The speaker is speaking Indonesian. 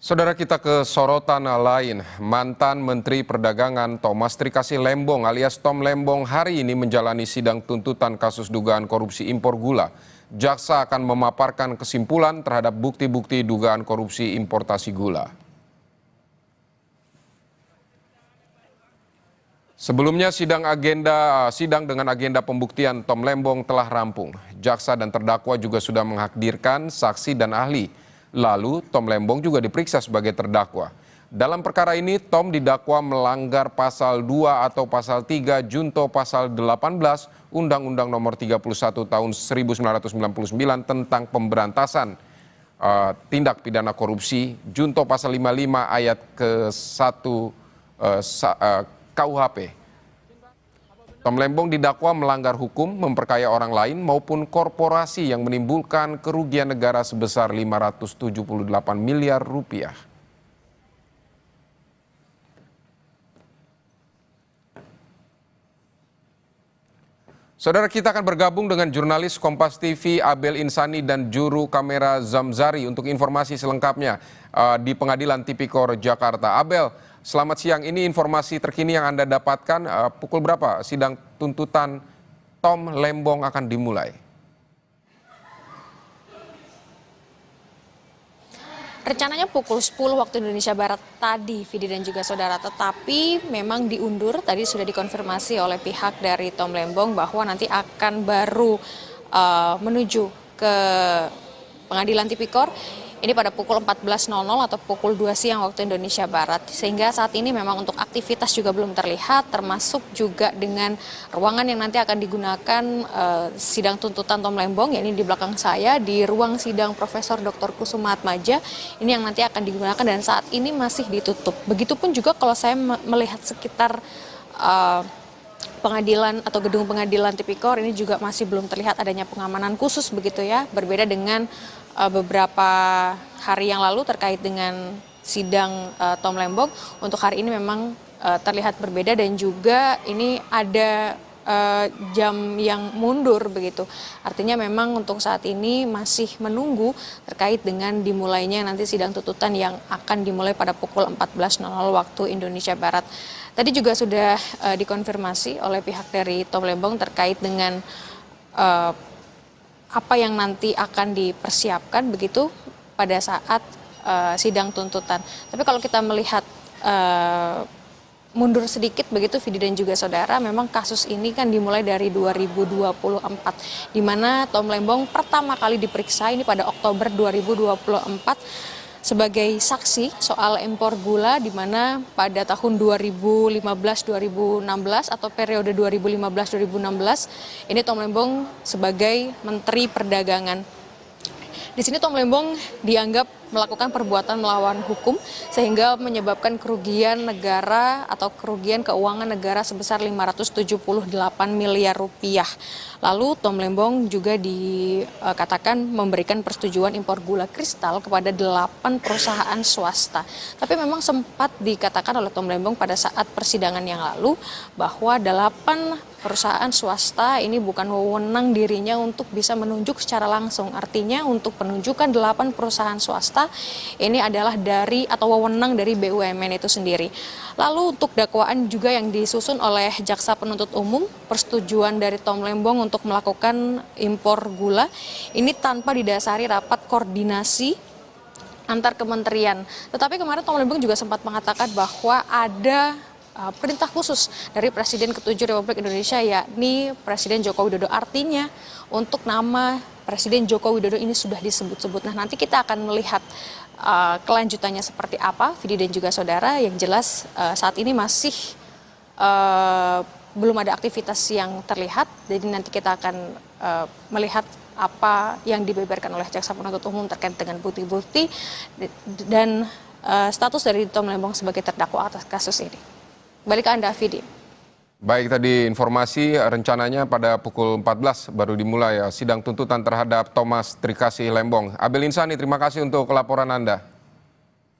Saudara, kita ke sorotan lain. Mantan Menteri Perdagangan Thomas Trikasih Lembong alias Tom Lembong hari ini menjalani sidang tuntutan kasus dugaan korupsi impor gula. Jaksa akan memaparkan kesimpulan terhadap bukti-bukti dugaan korupsi importasi gula. Sebelumnya sidang dengan agenda pembuktian Tom Lembong telah rampung. Jaksa dan terdakwa juga sudah menghadirkan saksi dan ahli. Lalu Tom Lembong juga diperiksa sebagai terdakwa. Dalam perkara ini Tom didakwa melanggar pasal 2 atau pasal 3 junto pasal 18 Undang-Undang Nomor 31 tahun 1999 tentang pemberantasan tindak pidana korupsi junto pasal 55 ayat ke-1 KUHP. Tom Lembong didakwa melanggar hukum, memperkaya orang lain maupun korporasi yang menimbulkan kerugian negara sebesar 578 miliar rupiah. Saudara, kita akan bergabung dengan jurnalis Kompas TV Abel Insani dan juru kamera Zamzari untuk informasi selengkapnya di Pengadilan Tipikor Jakarta. Abel, selamat siang. Ini informasi terkini yang Anda dapatkan. Pukul berapa sidang tuntutan Tom Lembong akan dimulai? Rencananya pukul 10 waktu Indonesia Barat tadi, Vidi dan juga saudara, tetapi memang diundur. Tadi sudah dikonfirmasi oleh pihak dari Tom Lembong bahwa nanti akan baru menuju ke Pengadilan Tipikor. Ini pada pukul 14.00 atau pukul 2 siang waktu Indonesia Barat. Sehingga saat ini memang untuk aktivitas juga belum terlihat, termasuk juga dengan ruangan yang nanti akan digunakan sidang tuntutan Tom Lembong, yakni di belakang saya, di ruang sidang Profesor Dr. Kusuma Atmaja. Ini yang nanti akan digunakan dan saat ini masih ditutup. Begitupun juga kalau saya melihat sekitar pengadilan atau gedung pengadilan Tipikor, ini juga masih belum terlihat adanya pengamanan khusus begitu ya, berbeda dengan beberapa hari yang lalu terkait dengan sidang Tom Lembong. Untuk hari ini memang terlihat berbeda dan juga ini ada jam yang mundur begitu. Artinya memang untuk saat ini masih menunggu terkait dengan dimulainya nanti sidang tuntutan yang akan dimulai pada pukul 14.00 waktu Indonesia Barat. Tadi juga sudah dikonfirmasi oleh pihak dari Tom Lembong terkait dengan apa yang nanti akan dipersiapkan begitu pada saat sidang tuntutan. Tapi kalau kita melihat mundur sedikit begitu Vidi dan juga saudara, memang kasus ini kan dimulai dari 2024, di mana Tom Lembong pertama kali diperiksa ini pada Oktober 2024 sebagai saksi soal impor gula, di mana pada tahun 2015-2016 atau periode 2015-2016 ini Tom Lembong sebagai Menteri Perdagangan. Di sini Tom Lembong dianggap melakukan perbuatan melawan hukum sehingga menyebabkan kerugian negara atau kerugian keuangan negara sebesar 578 miliar rupiah. Lalu Tom Lembong juga dikatakan memberikan persetujuan impor gula kristal kepada 8 perusahaan swasta. Tapi memang sempat dikatakan oleh Tom Lembong pada saat persidangan yang lalu bahwa 8 perusahaan swasta ini bukan wewenang dirinya untuk bisa menunjuk secara langsung. Artinya untuk penunjukan 8 perusahaan swasta ini adalah dari atau wewenang dari BUMN itu sendiri. Lalu untuk dakwaan juga yang disusun oleh Jaksa Penuntut Umum, persetujuan dari Tom Lembong untuk melakukan impor gula ini tanpa didasari rapat koordinasi antar kementerian. Tetapi kemarin Tom Lembong juga sempat mengatakan bahwa ada perintah khusus dari Presiden ke-7 Republik Indonesia, yakni Presiden Joko Widodo. Artinya untuk nama Presiden Joko Widodo ini sudah disebut-sebut. Nah, nanti kita akan melihat kelanjutannya seperti apa, Vidi dan juga saudara. Yang jelas saat ini masih belum ada aktivitas yang terlihat. Jadi nanti kita akan melihat apa yang dibeberkan oleh Jaksa Penuntut Umum terkait dengan bukti-bukti dan status dari Tom Lembong sebagai terdakwa atas kasus ini. Balik ke Anda, Vidi. Baik, tadi informasi rencananya pada pukul 14 baru dimulai sidang tuntutan terhadap Thomas Trikasih Lembong. Abel Insani, terima kasih untuk laporan Anda.